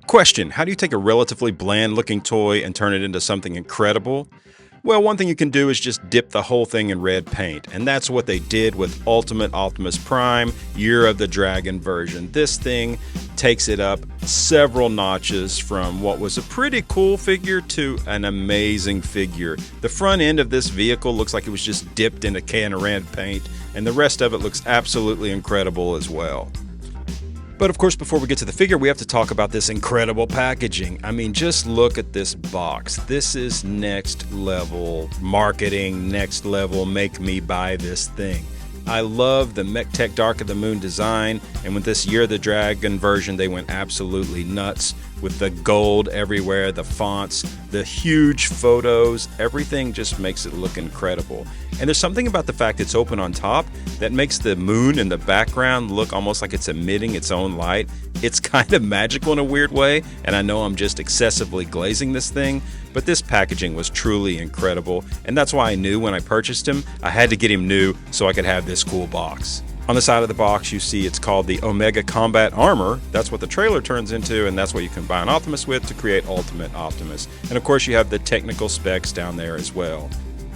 Question: how do you take a relatively bland looking toy and turn it into something incredible? Well, one thing you can do is just dip the whole thing in red paint, and that's what they did with Ultimate Optimus Prime Year of the Dragon version. This thing takes it up several notches from what was a pretty cool figure to an amazing figure. The front end of this vehicle looks like it was just dipped in a can of red paint, and the rest of it looks absolutely incredible as well. But of course, before we get to the figure, we have to talk about this incredible packaging. I mean, just look at this box. This is next level marketing, next level make me buy this thing. I love the MechTech Dark of the Moon design, and with this Year of the Dragon version, they went absolutely nuts with the gold everywhere, the fonts, the huge photos. Everything just makes it look incredible. And there's something about the fact it's open on top that makes the moon in the background look almost like it's emitting its own light. It's kind of magical in a weird way, and I know I'm just excessively glazing this thing, but this packaging was truly incredible, and that's why I knew when I purchased him, I had to get him new so I could have this cool box. On the side of the box, you see it's called the Omega Combat Armor. That's what the trailer turns into, and that's what you combine Optimus with to create Ultimate Optimus. And of course, you have the technical specs down there as well.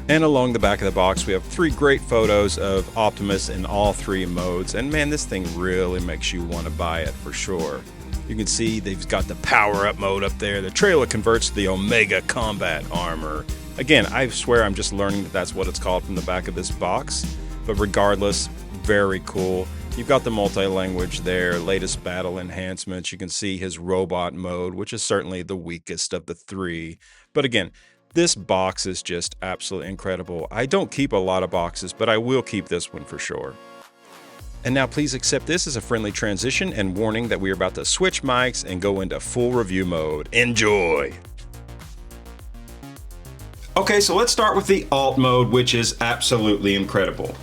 And along the back of the box, we have 3 great photos of Optimus in all 3 modes. And man, this thing really makes you want to buy it for sure. You can see they've got the power-up mode up there. The trailer converts to the Omega Combat Armor. Again, I swear I'm just learning that that's what it's called from the back of this box. But regardless, very cool. You've got the multi-language there, latest battle enhancements. You can see his robot mode, which is certainly the weakest of the 3. But again, this box is just absolutely incredible. I don't keep a lot of boxes, but I will keep this one for sure. And now please accept this as a friendly transition and warning that we are about to switch mics and go into full review mode. Enjoy! Okay, so let's start with the alt mode, which is absolutely incredible.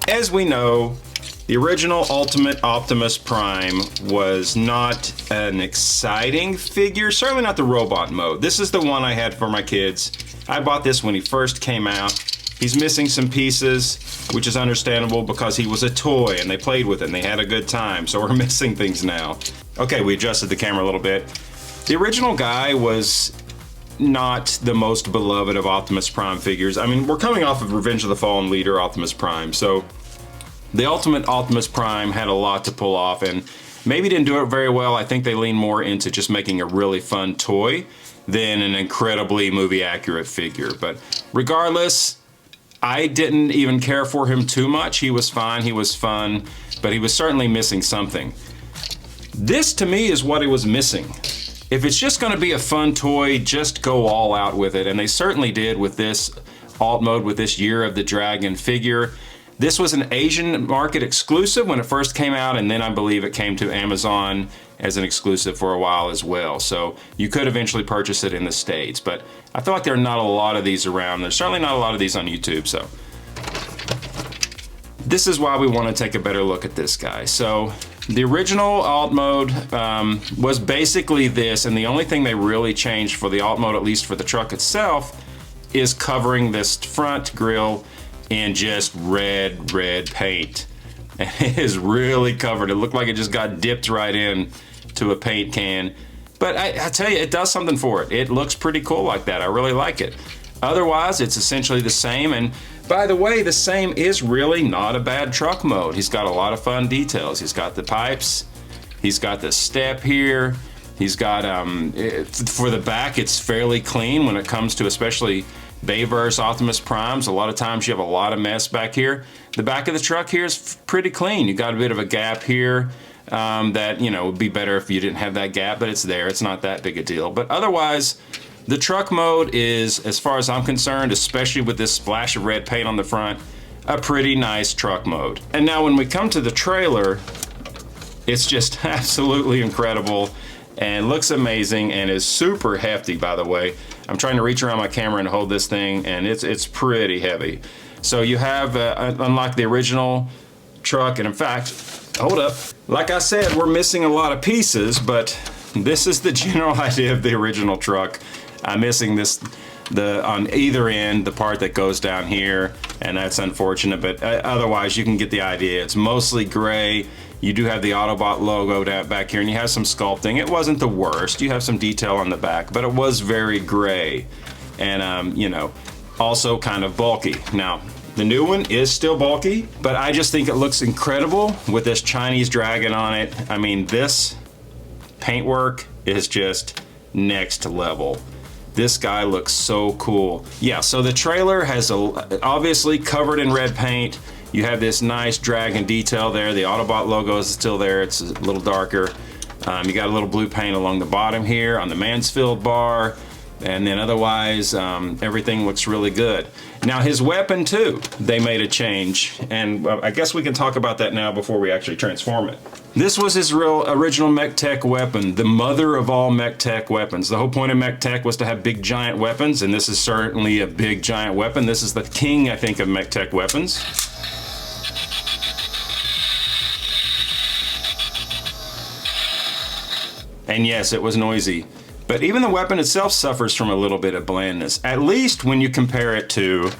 As we know, the original Ultimate Optimus Prime was not an exciting figure, certainly not the robot mode. This is the one I had for my kids. I bought this when he first came out. He's missing some pieces, which is understandable because he was a toy and they played with it and they had a good time, so we're missing things now. Okay, we adjusted the camera a little bit. The original guy was not the most beloved of Optimus Prime figures. I mean, we're coming off of Revenge of the Fallen leader, Optimus Prime, so the Ultimate Optimus Prime had a lot to pull off and maybe didn't do it very well. I think they leaned more into just making a really fun toy than an incredibly movie accurate figure. But regardless, I didn't even care for him too much. He was fine, he was fun, but he was certainly missing something. This to me is what it was missing. If it's just gonna be a fun toy, just go all out with it. And they certainly did with this alt mode, with this Year of the Dragon figure. This was an Asian market exclusive when it first came out, and then I believe it came to Amazon as an exclusive for a while as well. So you could eventually purchase it in the States, but I feel like there are not a lot of these around. There's certainly not a lot of these on YouTube, so. This is why we want to take a better look at this guy. So the original alt mode was basically this, and the only thing they really changed for the alt mode, at least for the truck itself, is covering this front grille in just red paint. And it is really covered. It looked like it just got dipped right in to a paint can. But I tell you, it does something for it. It looks pretty cool like that. I really like it. Otherwise, it's essentially the same. And by the way, the same is really not a bad truck mode. He's got a lot of fun details. He's got the pipes. He's got the step here. He's got, for the back, it's fairly clean when it comes to especially Bayverse Optimus Primes. A lot of times you have a lot of mess back here. The back of the truck here is pretty clean. You got a bit of a gap here that, you know, would be better if you didn't have that gap, but it's there. It's not that big a deal. But otherwise, the truck mode is, as far as I'm concerned, especially with this splash of red paint on the front, a pretty nice truck mode. And now when we come to the trailer, it's just absolutely incredible and looks amazing and is super hefty, by the way. I'm trying to reach around my camera and hold this thing, and it's pretty heavy. So you have, unlike the original truck, and in fact, hold up. Like I said, we're missing a lot of pieces, but this is the general idea of the original truck. I'm missing this, on either end, the part that goes down here, and that's unfortunate, but otherwise you can get the idea. It's mostly gray. You do have the Autobot logo down back here, and you have some sculpting. It wasn't the worst. You have some detail on the back, but it was very gray and, you know, also kind of bulky. Now, the new one is still bulky, but I just think it looks incredible with this Chinese dragon on it. I mean, this paintwork is just next level. This guy looks so cool. Yeah, so the trailer has obviously covered in red paint. You have this nice dragon detail there. The Autobot logo is still there. It's a little darker. You got a little blue paint along the bottom here on the Mansfield bar. And then otherwise, everything looks really good. Now his weapon too, they made a change. And I guess we can talk about that now before we actually transform it. This was his original mech tech weapon, the mother of all mech tech weapons. The whole point of mech tech was to have big giant weapons, and this is certainly a big giant weapon. This is the king, I think, of mech tech weapons. And yes, it was noisy. But even the weapon itself suffers from a little bit of blandness, at least when you compare it to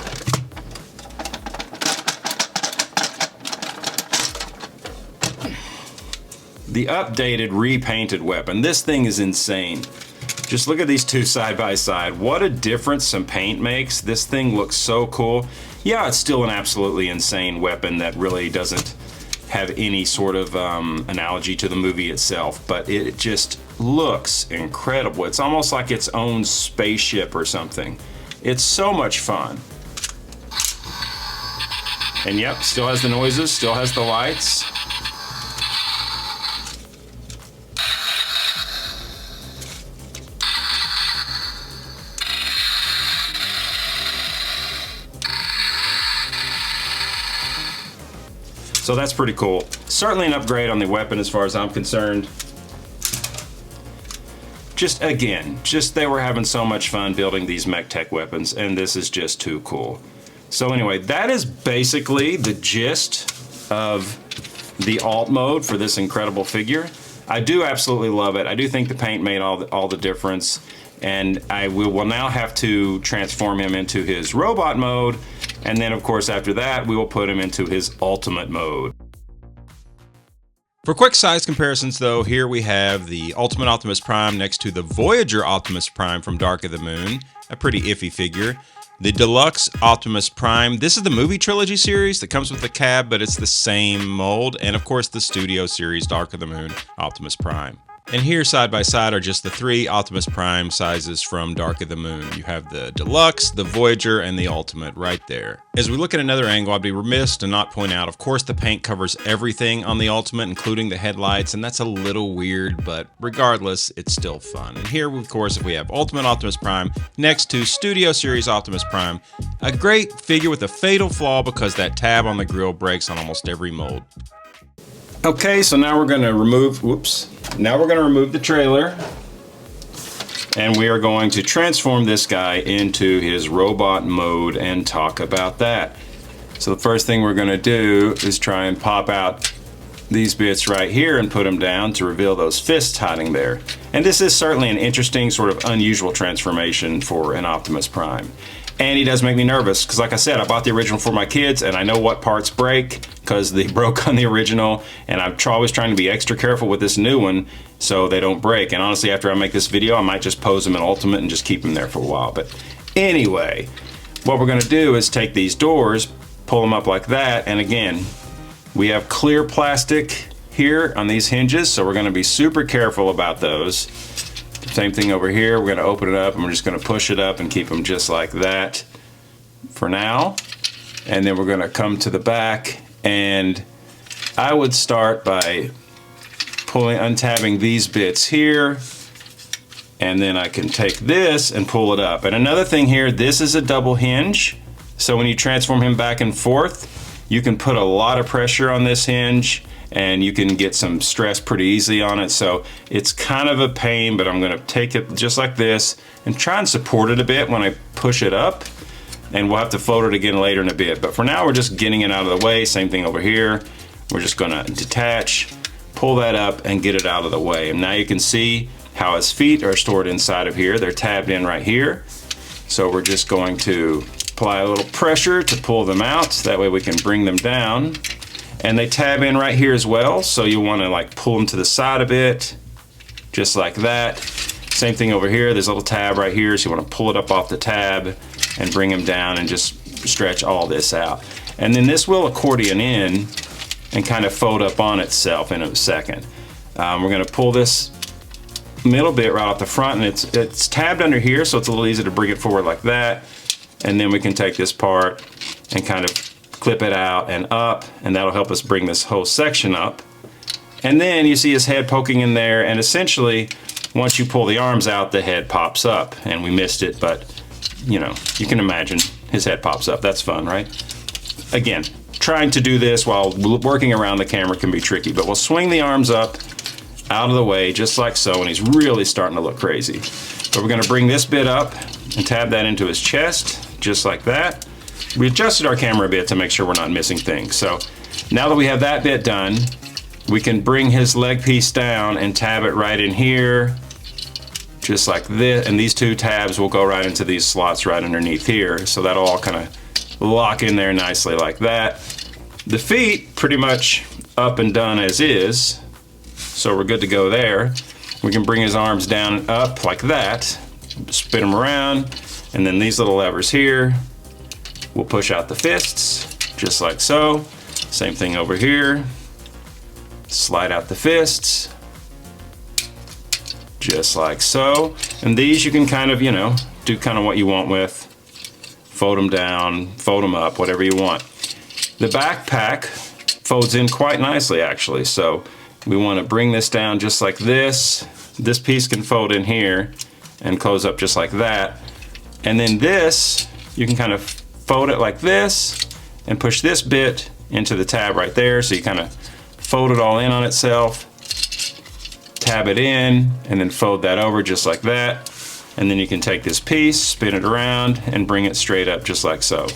the updated, repainted weapon. This thing is insane. Just look at these two side by side. What a difference some paint makes. This thing looks so cool. Yeah, it's still an absolutely insane weapon that really doesn't have any sort of analogy to the movie itself, but it just looks incredible. It's almost like its own spaceship or something. It's so much fun. And yep, still has the noises, still has the lights. So that's pretty cool. Certainly an upgrade on the weapon as far as I'm concerned. Just again, they were having so much fun building these mech tech weapons, and this is just too cool. So anyway, that is basically the gist of the alt mode for this incredible figure. I do absolutely love it. I do think the paint made all the difference, and I will now have to transform him into his robot mode, and then of course after that we will put him into his ultimate mode. For quick size comparisons though, here we have the Ultimate Optimus Prime next to the Voyager Optimus Prime from Dark of the Moon, a pretty iffy figure. The Deluxe Optimus Prime, this is the movie trilogy series that comes with the cab, but it's the same mold, and of course the studio series Dark of the Moon Optimus Prime. And here side by side are just the three Optimus Prime sizes from Dark of the Moon. You have the Deluxe, the Voyager, and the Ultimate right there. As we look at another angle, I'd be remiss to not point out, of course, the paint covers everything on the Ultimate, including the headlights, and that's a little weird, but regardless, it's still fun. And here, of course, if we have Ultimate Optimus Prime next to Studio Series Optimus Prime, a great figure with a fatal flaw because that tab on the grill breaks on almost every mold. Okay, so now we're going to remove, now we're going to remove the trailer, and we are going to transform this guy into his robot mode and talk about that. So the first thing we're going to do is try and pop out these bits right here and put them down to reveal those fists hiding there. And this is certainly an interesting, sort of unusual transformation for an Optimus Prime. And he does make me nervous, because like I said, I bought the original for my kids, and I know what parts break, because they broke on the original, and I'm always trying to be extra careful with this new one, so they don't break. And honestly, after I make this video, I might just pose them in Ultimate and just keep them there for a while. But anyway, what we're going to do is take these doors, pull them up like that, and again, we have clear plastic here on these hinges, so we're going to be super careful about those. Same thing over here. We're going to open it up and we're just going to push it up and keep them just like that for now. And then we're going to come to the back, and I would start by untabbing these bits here, and then I can take this and pull it up. And another thing here, this is a double hinge, so when you transform him back and forth, you can put a lot of pressure on this hinge and you can get some stress pretty easily on it. So it's kind of a pain, but I'm going to take it just like this and try and support it a bit when I push it up, and we'll have to float it again later in a bit. But for now, we're just getting it out of the way. Same thing over here. We're just going to detach, pull that up, and get it out of the way. And now you can see how his feet are stored inside of here. They're tabbed in right here. So we're just going to apply a little pressure to pull them out. That way we can bring them down. And they tab in right here as well, so you want to like pull them to the side a bit, just like that. Same thing over here, there's a little tab right here, so you want to pull it up off the tab and bring them down and just stretch all this out. And then this will accordion in and kind of fold up on itself in a second. We're going to pull this middle bit right off the front, and it's tabbed under here, so it's a little easy to bring it forward like that. And then we can take this part and kind of clip it out and up, and that'll help us bring this whole section up. And then you see his head poking in there, and essentially once you pull the arms out, the head pops up. And we missed it, but you know, you can imagine his head pops up. That's fun, right? Again, trying to do this while working around the camera can be tricky, but we'll swing the arms up out of the way just like so, and he's really starting to look crazy. But we're going to bring this bit up and tab that into his chest just like that. We adjusted our camera a bit to make sure we're not missing things. So now that we have that bit done, we can bring his leg piece down and tab it right in here just like this, and these two tabs will go right into these slots right underneath here, so that'll all kind of lock in there nicely like that. The feet pretty much up and done as is, so we're good to go there. We can bring his arms down and up like that, spin them around, and then these little levers here will push out the fists just like so. Same thing over here, slide out the fists just like so. And these you can kind of, you know, do kind of what you want with. Fold them down, fold them up, whatever you want. The backpack folds in quite nicely actually, so we want to bring this down just like this. This piece can fold in here and close up just like that. And then this, you can kind of fold it like this and push this bit into the tab right there, so you kind of fold it all in on itself, tab it in, and then fold that over just like that. And then you can take this piece, spin it around, and bring it straight up just like so.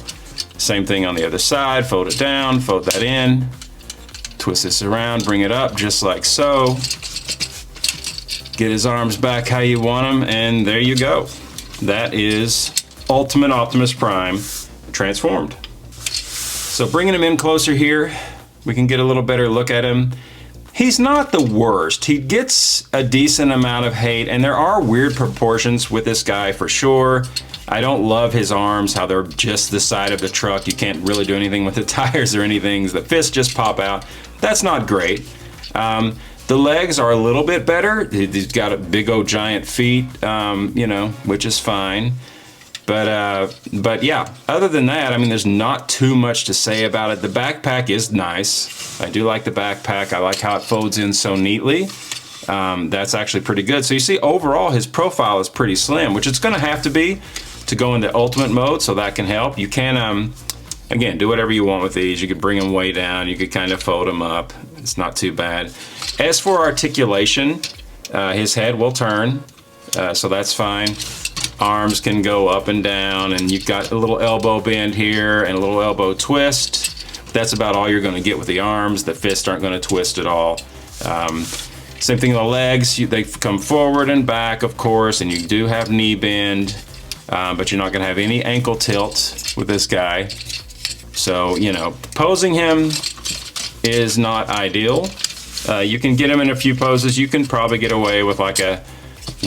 Same thing on the other side, fold it down, fold that in, twist this around, bring it up just like so. Get his arms back how you want them, and there you go. That is Ultimate Optimus Prime transformed. So bringing him in closer here, we can get a little better look at him. He's not the worst. He gets a decent amount of hate, and there are weird proportions with this guy for sure. I don't love his arms, how they're just the side of the truck. You can't really do anything with the tires or anything. The fists just pop out. That's not great. The legs are a little bit better. He's got a big old giant feet, you know, which is fine. But yeah, other than that, I mean, there's not too much to say about it. The backpack is nice. I do like the backpack. I like how it folds in so neatly. That's actually pretty good. So you see, overall, his profile is pretty slim, which it's going to have to be to go into ultimate mode, so that can help. You can, again, do whatever you want with these. You could bring them way down. You could kind of fold them up. It's not too bad. As for articulation, his head will turn, so that's fine. Arms can go up and down, and you've got a little elbow bend here and a little elbow twist. That's about all you're going to get with the arms. The fists aren't going to twist at all. Same thing with the legs. They come forward and back, of course, and you do have knee bend, but you're not going to have any ankle tilt with this guy. So, you know, posing him is not ideal. You can get him in a few poses. You can probably get away with like a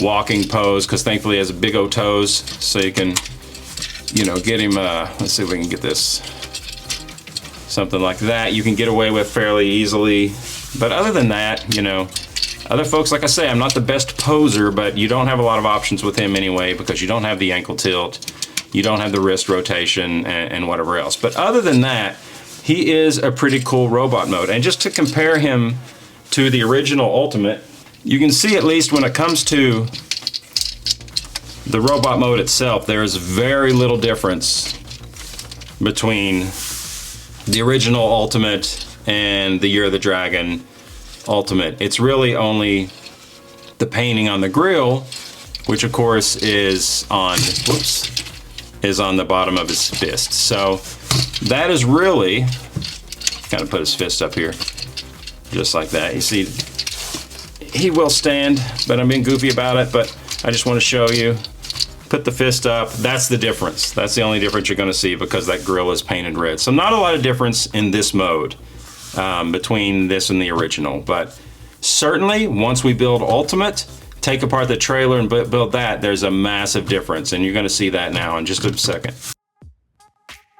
walking pose, because thankfully he has big old toes, so you can, you know, get him, let's see if we can get this, something like that you can get away with fairly easily. But other than that, you know, other folks, like I say, I'm not the best poser, but you don't have a lot of options with him anyway, because you don't have the ankle tilt, you don't have the wrist rotation, and whatever else. But other than that, he is a pretty cool robot mode. And just to compare him to the original Ultimate, you can see, at least when it comes to the robot mode itself, there is very little difference between the original Ultimate and the Year of the Dragon Ultimate. It's really only the painting on the grill, which of course is on, is on the bottom of his fist. So that is really, kind of put his fist up here, just like that. You see, he will stand, but I'm being goofy about it, but I just want to show you. Put the fist up. That's the difference. That's the only difference you're going to see, because that grill is painted red. So not a lot of difference in this mode. between this and the original. But certainly, once we build Ultimate, take apart the trailer and build that, there's a massive difference, and you're going to see that now in just a second.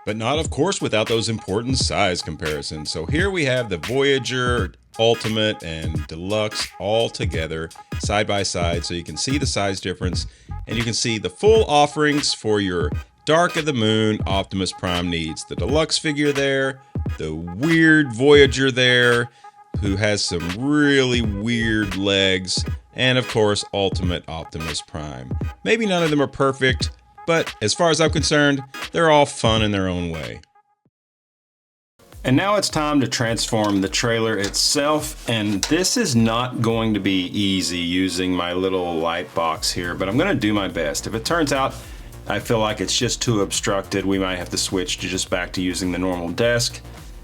But not, of course, without those important size comparisons. So here we have the Voyager, Ultimate, and Deluxe all together, side by side, so you can see the size difference, and you can see the full offerings for your Dark of the Moon Optimus Prime needs. The Deluxe figure there, the weird Voyager there, who has some really weird legs, and of course, Ultimate Optimus Prime. Maybe none of them are perfect, but as far as I'm concerned, they're all fun in their own way. And now it's time to transform the trailer itself, and this is not going to be easy using my little light box here, but I'm going to do my best. If it turns out I feel like it's just too obstructed, we might have to switch to just back to using the normal desk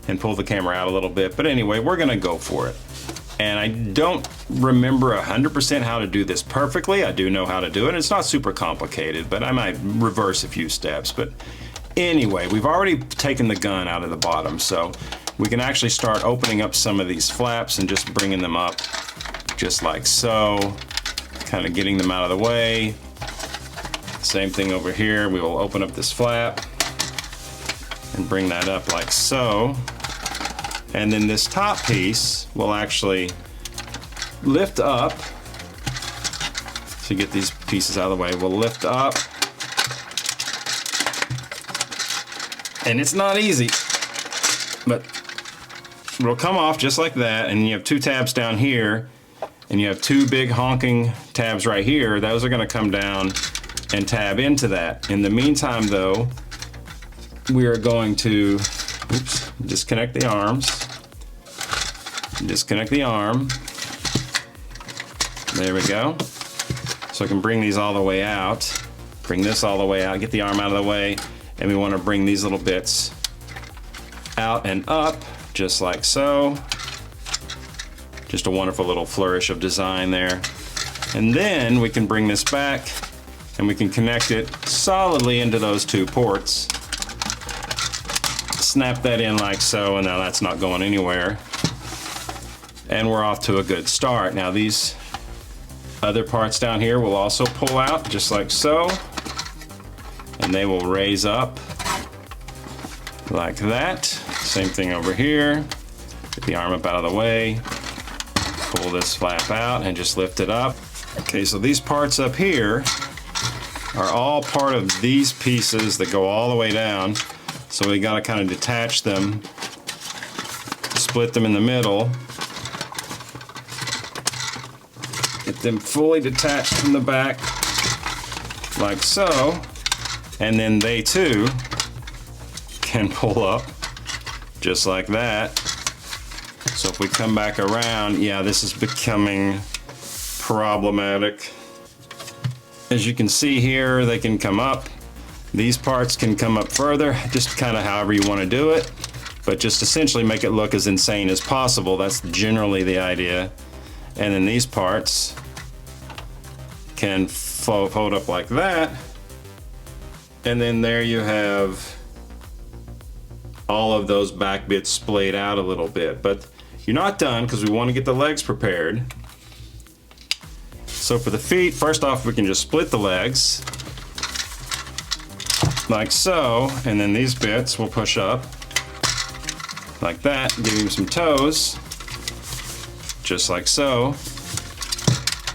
and pull the camera out a little bit, but anyway, we're going to go for it. And I don't remember 100% how to do this perfectly. I do know how to do it. It's not super complicated, but I might reverse a few steps. But anyway, we've already taken the gun out of the bottom, so we can actually start opening up some of these flaps and just bringing them up just like so, kind of getting them out of the way. Same thing over here. We will open up this flap and bring that up like so. And then this top piece will actually lift up. To get these pieces out of the way, we'll lift up. And it's not easy, but it'll come off just like that. And you have two tabs down here, and you have two big honking tabs right here. Those are gonna come down and tab into that. In the meantime though, we are going to, disconnect the arms. Disconnect the arm. There we go. So I can bring these all the way out. Bring this all the way out, get the arm out of the way, and we want to bring these little bits out and up, just like so. Just a wonderful little flourish of design there. And then we can bring this back and we can connect it solidly into those two ports. Snap that in like so, and now that's not going anywhere. And we're off to a good start. Now these other parts down here will also pull out just like so, and they will raise up like that. Same thing over here. Get the arm up out of the way, pull this flap out and just lift it up. Okay, so these parts up here are all part of these pieces that go all the way down. So we gotta kind of detach them, split them in the middle, get them fully detached from the back, like so, and then they too can pull up, just like that. So if we come back around, yeah, this is becoming problematic. As you can see here, they can come up. These parts can come up further, just kind of however you want to do it, but just essentially make it look as insane as possible. That's generally the idea. And then these parts can fold up like that. And then there you have all of those back bits splayed out a little bit, but you're not done because we want to get the legs prepared. So for the feet, first off, we can just split the legs like so, and then these bits will push up like that, give him some toes, just like so.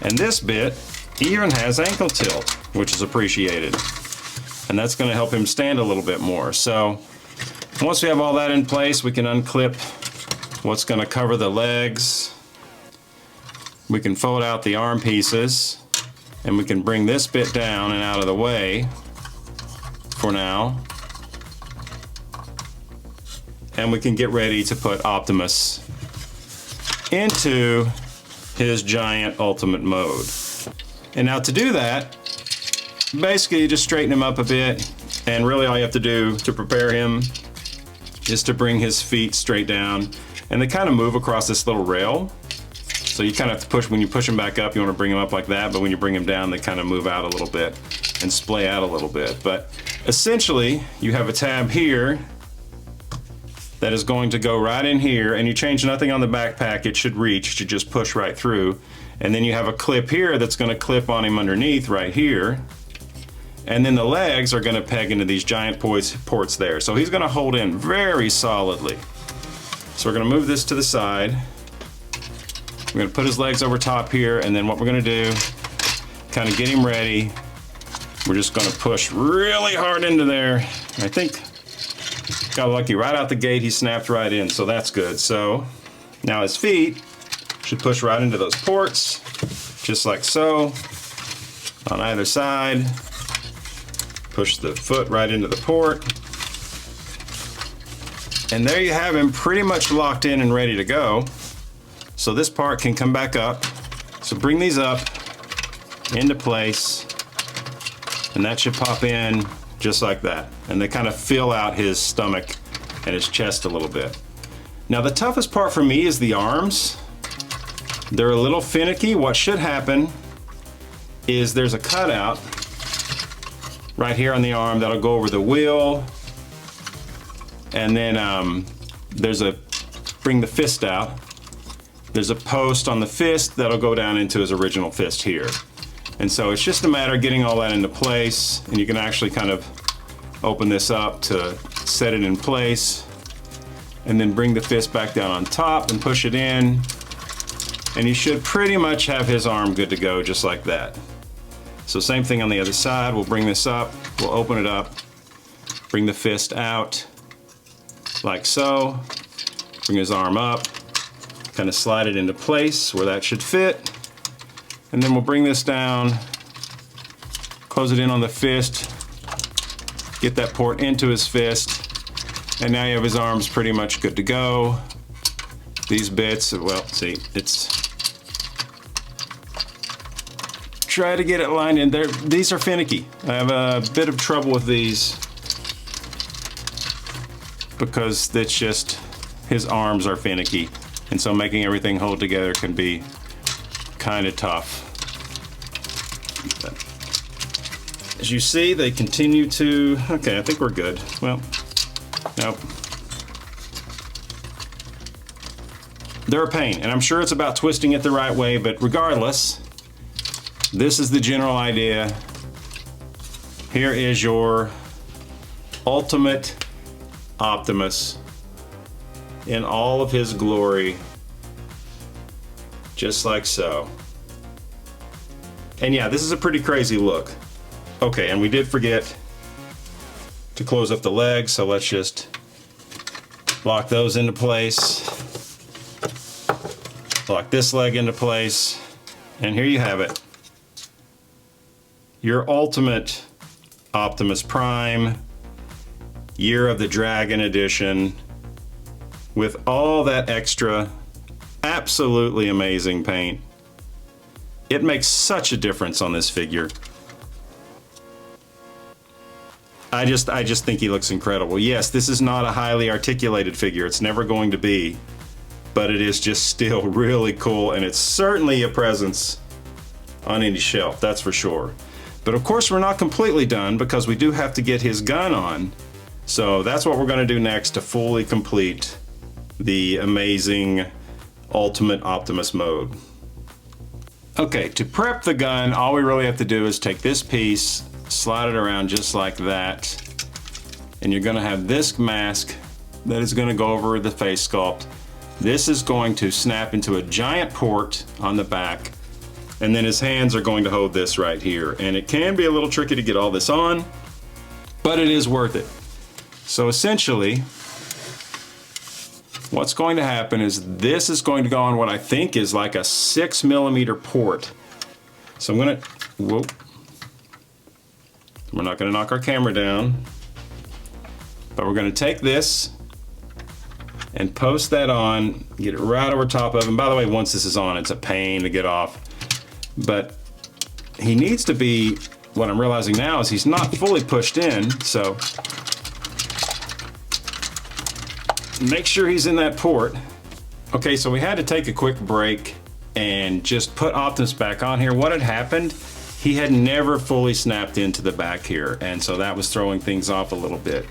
And this bit even has ankle tilt, which is appreciated. And that's gonna help him stand a little bit more. So once we have all that in place, we can unclip what's gonna cover the legs. We can fold out the arm pieces, and we can bring this bit down and out of the way for now. And we can get ready to put Optimus into his giant ultimate mode. And now to do that, basically you just straighten him up a bit, and really all you have to do to prepare him is to bring his feet straight down, and they kind of move across this little rail. So you kind of have to push, when you push them back up, you want to bring them up like that, but when you bring them down, they kind of move out a little bit and splay out a little bit. But essentially, you have a tab here that is going to go right in here, and you change nothing on the backpack. It should reach, it should just push right through. And then you have a clip here that's going to clip on him underneath right here. And then the legs are going to peg into these giant ports there. So he's going to hold in very solidly. So we're going to move this to the side. We're going to put his legs over top here, and then what we're going to do, kind of get him ready. We're just going to push really hard into there. I think got lucky right out the gate, he snapped right in, so that's good. So now his feet should push right into those ports, just like so, on either side. Push the foot right into the port. And there you have him pretty much locked in and ready to go. So this part can come back up. So bring these up into place, and that should pop in just like that. And they kind of fill out his stomach and his chest a little bit. Now the toughest part for me is the arms. They're a little finicky. What should happen is there's a cutout right here on the arm that'll go over the wheel, and then there's a, bring the fist out, there's a post on the fist that'll go down into his original fist here. And so it's just a matter of getting all that into place, and you can actually kind of open this up to set it in place, and then bring the fist back down on top and push it in. And you should pretty much have his arm good to go, just like that. So same thing on the other side. We'll bring this up, we'll open it up, bring the fist out, like so. Bring his arm up, kind of slide it into place where that should fit. And then we'll bring this down, close it in on the fist, get that port into his fist, and now you have his arms pretty much good to go. These bits, well, see, it's, try to get it lined in there. These are finicky. I have a bit of trouble with these because it's just, his arms are finicky. And so making everything hold together can be kind of tough. But as you see, they continue to, okay, I think we're good. Well, nope. They're a pain, and I'm sure it's about twisting it the right way, but regardless, this is the general idea. Here is your ultimate Optimus in all of his glory, just like so. And yeah, this is a pretty crazy look. Okay, and we did forget to close up the legs, so let's just lock those into place. Lock this leg into place, and here you have it. Your ultimate Optimus Prime Year of the Dragon edition with all that extra, absolutely amazing paint. It makes such a difference on this figure. I just think he looks incredible. Yes, this is not a highly articulated figure. It's never going to be, but it is just still really cool, and it's certainly a presence on any shelf, that's for sure. But of course we're not completely done because we do have to get his gun on. So that's what we're going to do next to fully complete the amazing Ultimate Optimus mode. Okay, to prep the gun, all we really have to do is take this piece, slide it around just like that, and you're going to have this mask that is going to go over the face sculpt. This is going to snap into a giant port on the back, and then his hands are going to hold this right here. And it can be a little tricky to get all this on, but it is worth it. So essentially, what's going to happen is this is going to go on what I think is like a 6mm port. So I'm gonna, whoa. We're not gonna knock our camera down, but we're gonna take this and post that on, get it right over top of him. By the way, once this is on, it's a pain to get off. But he needs to be, what I'm realizing now is he's not fully pushed in, so make sure he's in that port. Okay, so we had to take a quick break and just put Optimus back on here. What had happened, he had never fully snapped into the back here, and so that was throwing things off a little bit.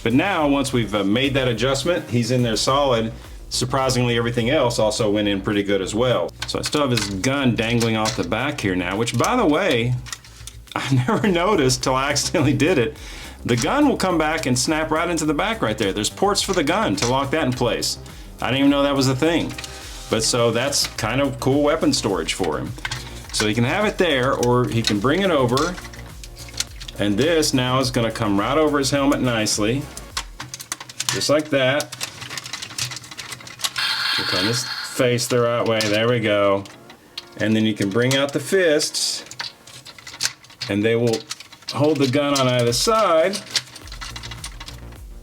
But now, once we've made that adjustment, he's in there solid. Surprisingly, everything else also went in pretty good as well. So I still have his gun dangling off the back here now, which, by the way, I never noticed till I accidentally did it. The gun will come back and snap right into the back right there. There's ports for the gun to lock that in place. I didn't even know that was a thing. But so that's kind of cool weapon storage for him. So he can have it there, or he can bring it over. And this now is going to come right over his helmet nicely. Just like that. We'll turn his face the right way. There we go. And then you can bring out the fists. And they will hold the gun on either side.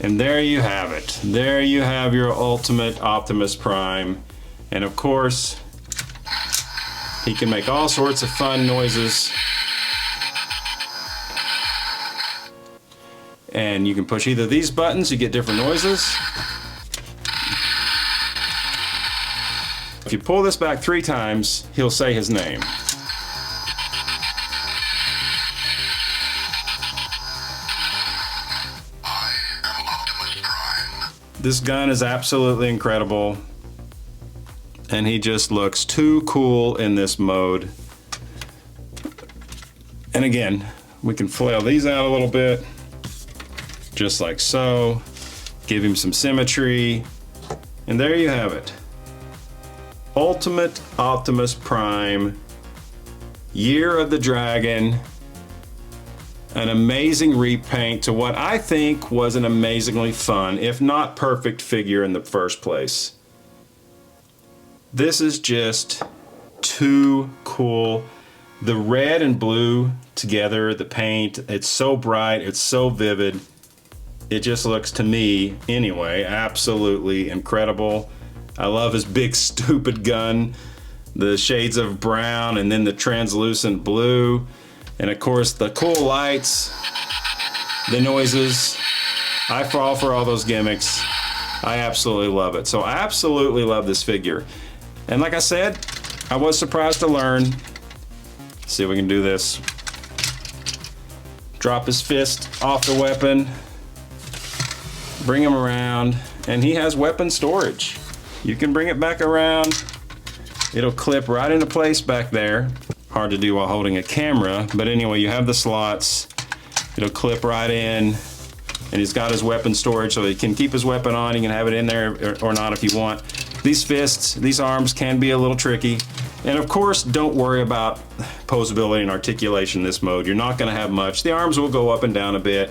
And there you have it. There you have your ultimate Optimus Prime. And of course, he can make all sorts of fun noises. And you can push either of these buttons, you get different noises. If you pull this back 3 times, he'll say his name. I am Optimus Prime. This gun is absolutely incredible. And he just looks too cool in this mode. And again, we can flail these out a little bit. Just like so. Give him some symmetry. And there you have it. Ultimate Optimus Prime, Year of the Dragon, an amazing repaint to what I think was an amazingly fun, if not perfect, figure in the first place. This is just too cool. The red and blue together, the paint, it's so bright, it's so vivid. It just looks, to me anyway, absolutely incredible. I love his big stupid gun, the shades of brown and then the translucent blue, and of course the cool lights, the noises. I fall for all those gimmicks. I absolutely love it. So I absolutely love this figure. And like I said, I was surprised to learn. Let's see if we can do this. Drop his fist off the weapon, bring him around, and he has weapon storage. You can bring it back around. It'll clip right into place back there. Hard to do while holding a camera, but anyway, you have the slots. It'll clip right in, and he's got his weapon storage, so he can keep his weapon on. You can have it in there or not if you want. These fists, these arms can be a little tricky. And of course, don't worry about posability and articulation in this mode. You're not gonna have much. The arms will go up and down a bit.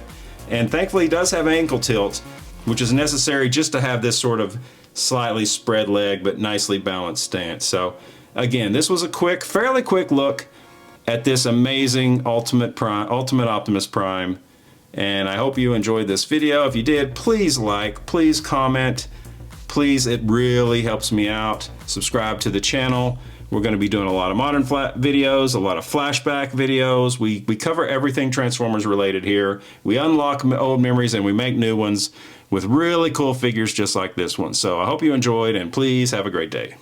And thankfully, he does have ankle tilt, which is necessary just to have this sort of slightly spread leg but nicely balanced stance. So again, this was a fairly quick look at this amazing Ultimate Optimus Prime, and I hope you enjoyed this video. If you did, please like, please comment, please, it really helps me out. Subscribe to the channel. We're going to be doing a lot of modern videos, a lot of flashback videos. We cover everything Transformers related here. We unlock old memories and we make new ones with really cool figures just like this one. So I hope you enjoyed, and please have a great day.